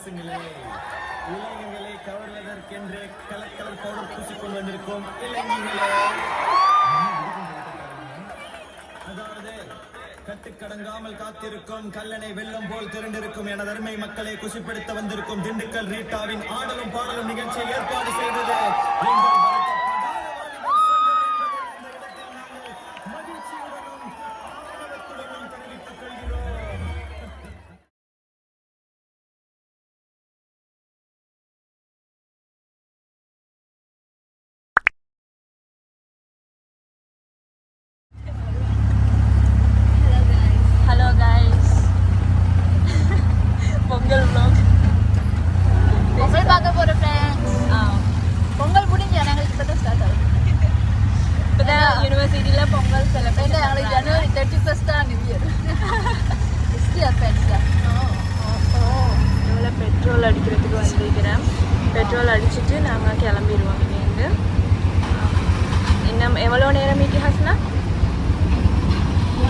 பெருசுங்களே, இளைஞர்களை கவர்வதற்கென்று colour colour powder பூசிக்கொண்டு வந்திருக்கும் இளைஞர்களே, அதாவது கட்டுக்கடங்காமல் காத்திருக்கும் கல்லணை வெள்ளம் போல் திரண்டிருக்கும் என அருமை மக்களை குஷிப்படுத்த வந்திருக்கும் திண்டுக்கல் ரீட்டாவின் ஆடலும் பாடலும் நிகழ்ச்சியை ஏற்பாடு செய்தது பொங்கல் vlog. பொங்கல் பார்க்க போற ஃப்ரெண்ட்ஸ். பொங்கல் முடிஞ்சு நாங்கள் இப்பதான் ஸ்டார்ட் ஆகுது. இப்பதான் யூனிவர்சிட்டில பொங்கல் செலிப்ரேட் நாங்கள் ஜனவரி 31st தான் நியூ இயர். இஸ்டியர் ஃப்ரெண்ட்ஸ். இவ்வளோ பெட்ரோல் அடிக்கிறதுக்கு வந்திருக்கிறேன். பெட்ரோல் அடிச்சுட்டு நாங்கள் கிளம்பிடுவோம் இங்கேருந்து. இன்னும் எவ்வளோ நேரம் மீட்டி ஹாஸ்னா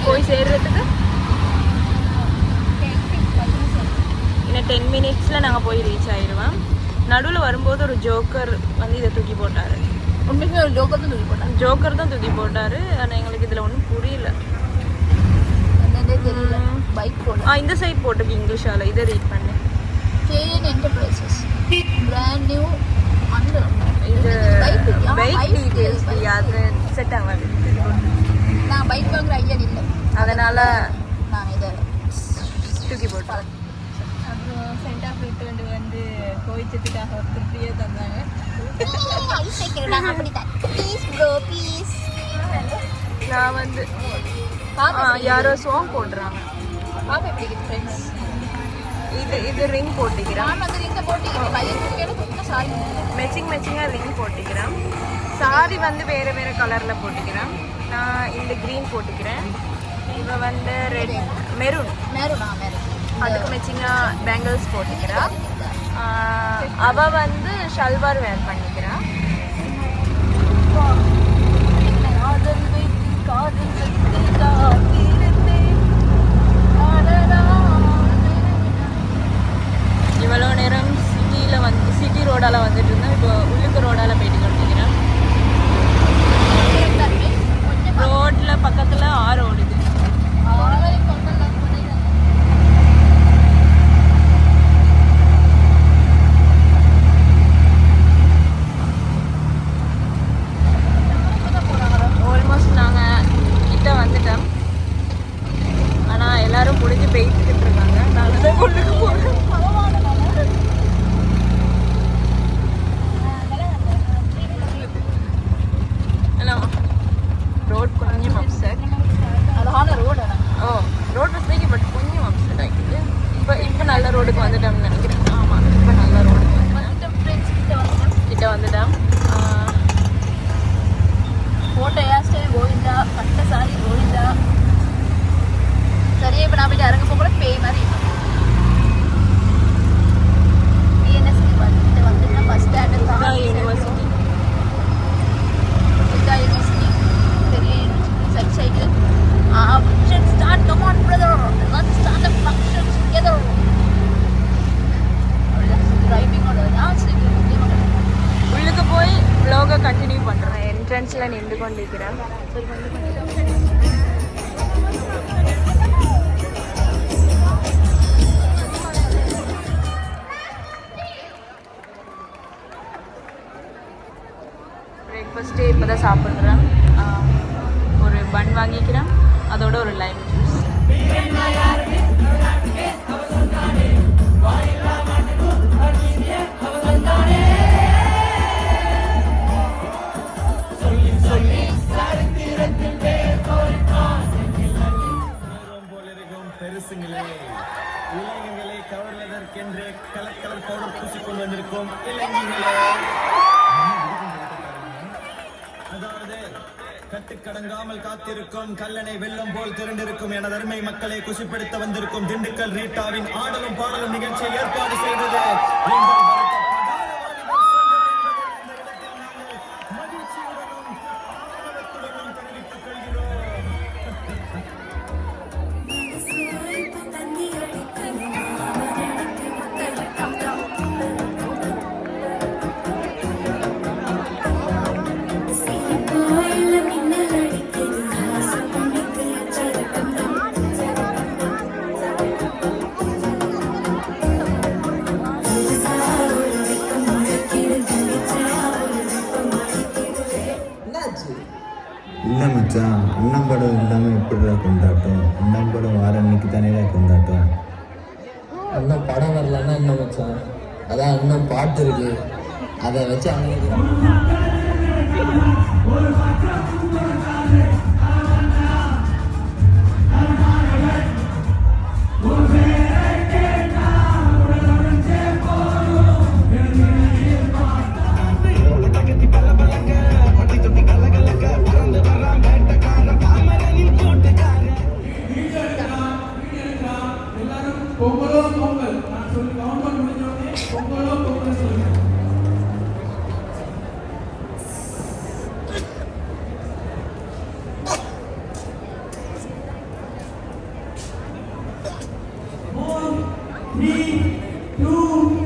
போய் சேர்றதுக்கு? இன்னும் 10 minutesல நாங்கள் போய் ரீச் ஆயிடுவோம். நடுவில் வரும்போது ஒரு ஜோக்கர் வந்து இதை தூக்கி போட்டார். உண்மைக்குமே ஒரு ஜோக்கர் தான் தூக்கி போட்டார். ஆனால் எங்களுக்கு இதில் ஒன்றும் புரியல. பைக் போட்டு இந்த சைட் போட்டுக்கு இங்கிலீஷால் இதை ரீட் பண்ணேன். கேஎன் என்டர்பிரைசஸ் பிராண்ட் நியூ இது பைக் டீட்டெயில்ஸ் அது செட் ஆகாது. நான் பைக் வாங்குற ஐடியா இல்லை, அதனால் நான் இதை தூக்கி போட்டேன். அப்புறம் சென்ட் ஆஃப் ரிட்டர்ன் வந்து கோயிச்சத்துக்காக ஒருத்தர் ஃப்ரீயாக தந்தாங்க. நான் வந்து யாரோ சாங் போடுறாங்க. இது ரிங் போட்டிக்கிறேன். மேட்சிங்காக ரிங் போட்டிக்கிறேன். சாரி வந்து வேறு வேறு கலரில் போட்டிக்கிறேன். நான் இந்த க்ரீன் போட்டுக்கிறேன். இவ வந்து ரெட் மெரூனா அதுக்கு மேட்சிங்காக பேங்கிள்ஸ் போட்டுக்கிறா. அவள் வந்து ஷல்வார் வேர் பண்ணிக்கிறா. இவ்வளோ நேரம் சிட்டி ரோடால் வந்துட்டு இருந்தோம். இப்போ உள்ளுக்கு ரோடால் போயிட்டு கொண்டிருக்கிறேன். ரோட்டில் பக்கத்தில் ஆறு ஓடுது. ஆல்மோஸ்ட் நாங்கள் கிட்ட வந்துட்டோம். ஆனால் எல்லாரும் முடிஞ்சு போயிட்டுக்கிட்டு இருக்காங்க. நாங்கள் தான் கொண்டுக்கு போகிறோம். ரோட் கொஞ்சம் அப்செட். அழகான ரோடு. ரோட் வசதிக்கு பட் கொஞ்சம் அப்செட் ஆகிடுது. இப்போ நல்ல ரோடுக்கு வந்துட்டோம்னு நினைக்கிறேன். ஆமாம், இப்போ நல்ல ரோடுக்கு கிட்ட வந்துட்டோம். ஃபோட்டோ ஹேர் ஸ்டைல் கோவிந்தா, பட்ட சாரி கோவிந்தா. சரியா இப்போ நான் போயிட்டு இறங்க போக கூட பேய் மாதிரி பிஎன்எஸ்க்கு வந்துட்டு பஸ் ஸ்டாண்டு தான் யூனிவர்சிட்டி. யூனிவர்சிட்டி பெரிய university side side. Function start, come on brother, let's start the function together. Driving on உள்ளுக்கு போய் vlog-ஐ கண்டினியூ பண்ணுறேன். என்ட்ரன்ஸில் நின்று கொண்டிருக்கிறேன். பிரேக்ஃபாஸ்ட்டு இப்போ தான் சாப்பிட்றேன். ஒரு பன் வாங்கிக்கிறேன், அதோட ஒரு லைம் ஜூஸ். பெருசுங்களே, இளைஞர்களை கவர்வதற்கென்று கலர் கலர் பவுடர் பூசிக்கொண்டு வந்திருக்கும் இளைஞர்களே, அதாவது கட்டுக்கடங்காமல் காத்திருக்கும் கல்லணை வெள்ளம் போல் திரண்டிருக்கும் என அருமை மக்களை குஷிப்படுத்த வந்திருக்கும் திண்டுக்கல் ரீட்டாவின் ஆடலும் பாடலும் நிகழ்ச்சியை ஏற்பாடு செய்தது இல்லை மச்சான், அண்ணன் படம் இல்லாமல் எப்படிடா கொண்டாட்டம்? அண்ணன் படம் வார அன்னைக்கு தானேடா கொண்டாட்டம். அண்ணன் படம் வரலன்னா என்ன மச்சான், அதான் அண்ணன் பாட்டு இருக்கு, அதை வச்சு அன்னைக்கு Three, two,